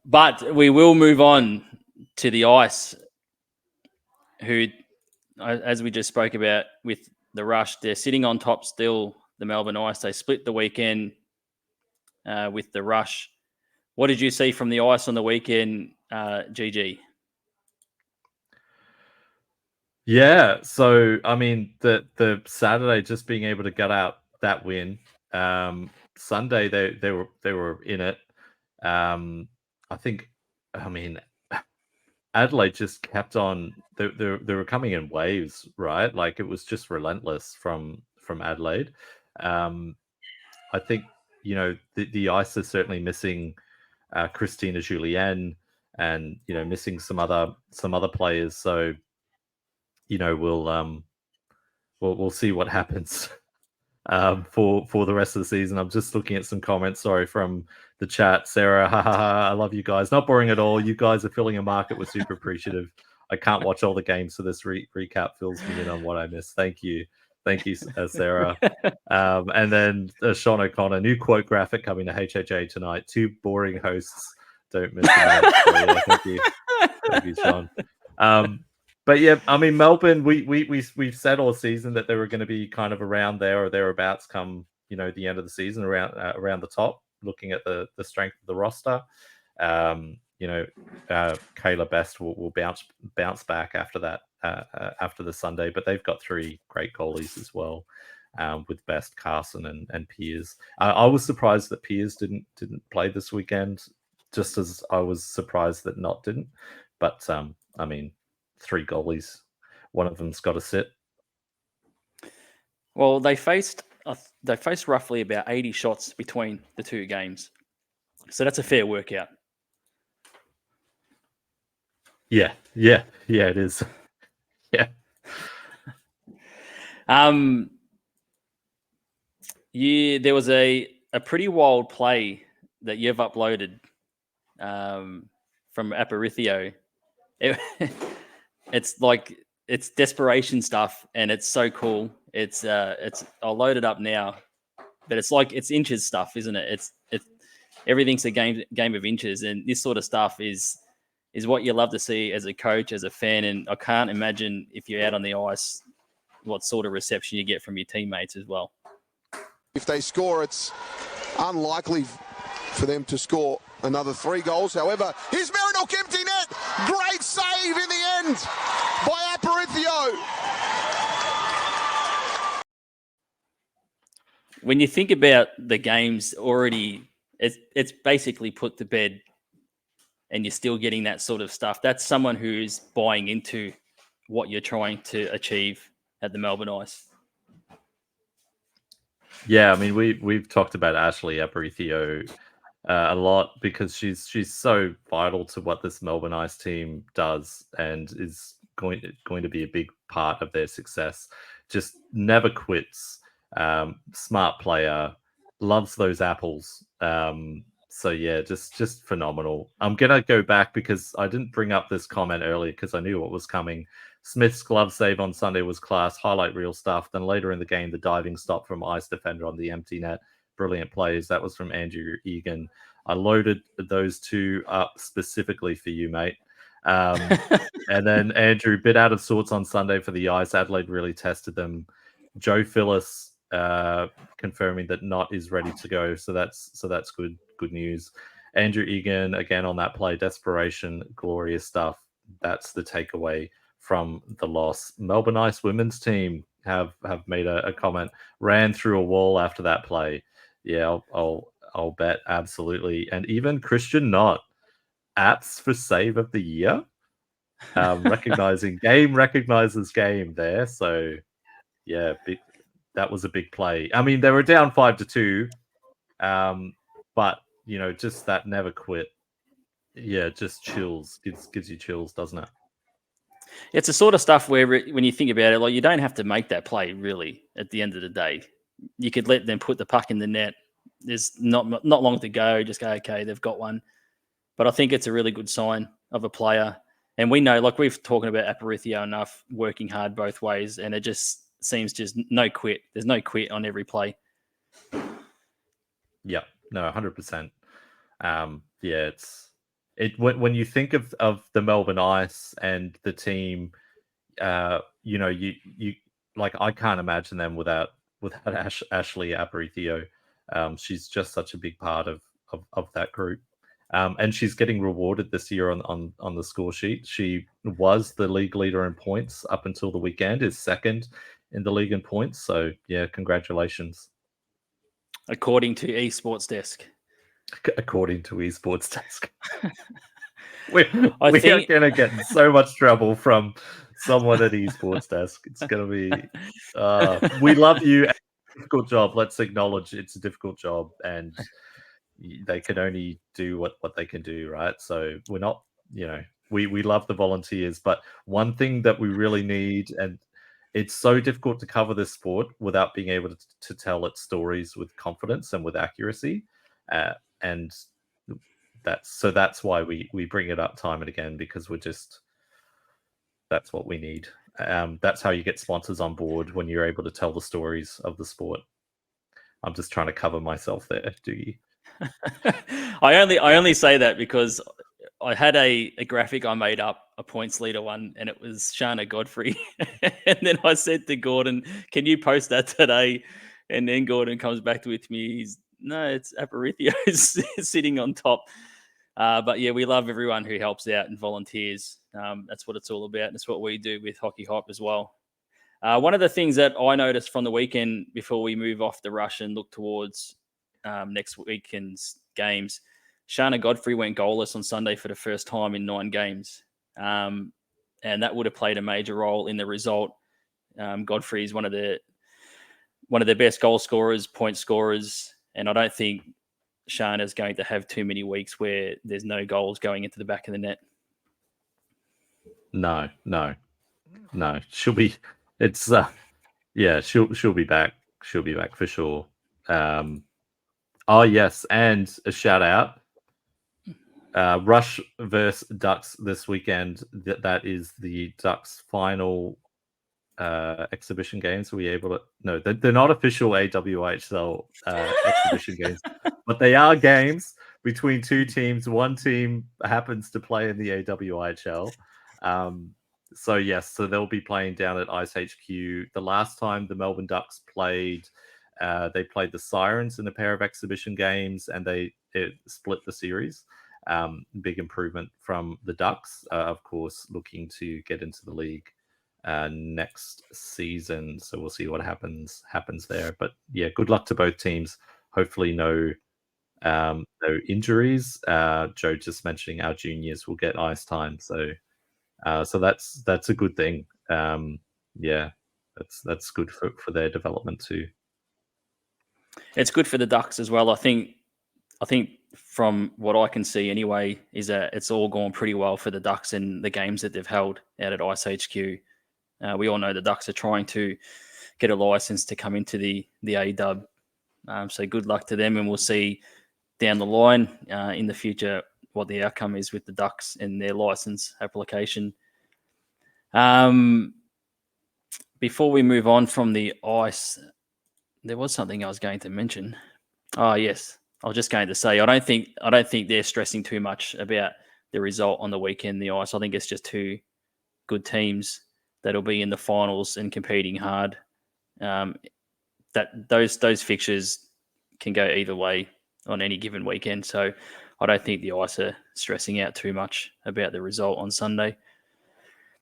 But we will move on to the Ice, who, as we just spoke about with the Rush, they're sitting on top still, the Melbourne Ice. They split the weekend with the Rush. What did you see from the Ice on the weekend, GG? Yeah, so I mean the Saturday just being able to get out that win. Sunday they were in it. I think, I mean, Adelaide just kept on. They were coming in waves, right? Like it was just relentless from Adelaide. I think the Ice is certainly missing Christina Julien, and missing some other players. So we'll see what happens for the rest of the season. I'm just looking at some comments. Sorry, from the chat. Sarah, ha ha ha! I love you guys. Not boring at all. You guys are filling a market. We're super appreciative. I can't watch all the games, so this recap fills me in on what I missed. Thank you, Sarah. And then Sean O'Connor, new quote graphic coming to HHA tonight. 2 boring hosts. Don't miss the minute. Thank you, Sean. But yeah, I mean, Melbourne, we've said all season that they were going to be kind of around there or thereabouts come the end of the season, around the top. Looking at the strength of the roster, Kayla Best will bounce back after that, after the Sunday. But they've got 3 great goalies as well, with Best, Carson, and Piers. I was surprised that Piers didn't play this weekend, just as I was surprised that Knott didn't. But I mean, 3 goalies, one of them's got to sit. Well, they faced roughly about 80 shots between the 2 games, so that's a fair workout. Yeah, it is. Yeah. There was a pretty wild play that you've uploaded from Apparithio. It's like, it's desperation stuff, and it's so cool. It's I'll load it up now, but it's like, it's inches stuff, isn't it? It's everything's a game of inches, and this sort of stuff is what you love to see as a coach, as a fan. And I can't imagine, if you're out on the ice, what sort of reception you get from your teammates as well. If they score, it's unlikely for them to score another 3 goals. However, here's Marinook, empty net. Great save in the end by Apparithio. When you think about the games already, it's basically put to bed, and you're still getting that sort of stuff. That's someone who's buying into what you're trying to achieve at the Melbourne Ice. Yeah, I mean, we've talked about Ashley Apparithio a lot, because she's so vital to what this Melbourne Ice team does, and is going to be a big part of their success. Just never quits. Smart player, loves those apples. So yeah, just phenomenal. I'm gonna go back, because I didn't bring up this comment earlier because I knew what was coming. Smith's glove save on Sunday was class, highlight reel stuff. Then later in the game, the diving stop from Ice defender on the empty net, brilliant plays. That was from Andrew Egan. I loaded those 2 up specifically for you, mate. And then Andrew, bit out of sorts on Sunday for the Ice. Adelaide really tested them. Joe Phillis confirming that Knott is ready to go, so that's good news. Andrew Egan again on that play, desperation, glorious stuff. That's the takeaway from the loss. Melbourne Ice women's team have made a comment, ran through a wall after that play. Yeah, I'll bet, absolutely. And even Christian Knott, apps for save of the year, recognizes game there. So yeah, that was a big play. I mean, they were down 5-2, but just that never quit. Yeah, just chills. Gives you chills, doesn't it? It's the sort of stuff where, when you think about it, like, you don't have to make that play really. At the end of the day, you could let them put the puck in the net. There's not long to go. Just go, okay, they've got one. But I think it's a really good sign of a player. And we know, like, we've talking about Apparithio enough, working hard both ways, and it just seems just no quit. There's no quit on every play. Yeah, no, 100%. Yeah, when you think of the Melbourne Ice and the team, you like, I can't imagine them without Ashley Aparicio. She's just such a big part of that group. And she's getting rewarded this year on the score sheet. She was the league leader in points up until the weekend, is second in the league in points. So yeah, congratulations. According to Esports Desk. According to Esports Desk. we think... are going to get in so much trouble from someone at Esports Desk. It's going to be... we love you. Difficult job. Let's acknowledge it's a difficult job, and they can only do what they can do, right? So we're not, we love the volunteers, but one thing that we really need, and it's so difficult to cover this sport without being able to tell its stories with confidence and with accuracy, and that's why we bring it up time and again, because that's what we need. That's how you get sponsors on board, when you're able to tell the stories of the sport. I'm just trying to cover myself there, Doogie. I only say that because I had a graphic I made up, a points leader one, and it was Shana Godfrey. And then I said to Gordon, can you post that today? And then Gordon comes back with me. No, it's Aparicio sitting on top. But yeah, we love everyone who helps out and volunteers. That's what it's all about. That's what we do with Hockey Hype as well. One of the things that I noticed from the weekend, before we move off the rush and look towards next weekend's games, Shana Godfrey went goalless on Sunday for the first time in 9 games. And that would have played a major role in the result. Godfrey is one of the best goal scorers, point scorers, and I don't think Shana's going to have too many weeks where there's no goals going into the back of the net. No. She'll be. It's yeah. She'll be back. She'll be back for sure. Oh yes, and a shout out. Rush versus Ducks this weekend. That is the Ducks' final exhibition games. Are we able to? No, they're not official AWIHL exhibition games, but they are games between 2 teams. One team happens to play in the AWIHL. So yes, so they'll be playing down at Ice HQ. The last time the Melbourne Ducks played, they played the Sirens in a pair of exhibition games, and it split the series. Big improvement from the Ducks, of course, looking to get into the league next season. So we'll see what happens there. But yeah, good luck to both teams. Hopefully no injuries. Joe just mentioning our juniors will get ice time. So that's a good thing. Yeah, that's good for their development too. It's good for the Ducks as well. I think from what I can see anyway, is that it's all gone pretty well for the Ducks in the games that they've held out at Ice HQ. We all know the Ducks are trying to get a license to come into the A-Dub. So good luck to them, and we'll see down the line in the future what the outcome is with the Ducks and their license application. Before we move on from the Ice, there was something I was going to mention. Oh yes, I was just going to say I don't think they're stressing too much about the result on the weekend. The Ice, I think it's just 2 good teams that'll be in the finals and competing hard. That those fixtures can go either way on any given weekend. So I don't think the Ice are stressing out too much about the result on Sunday.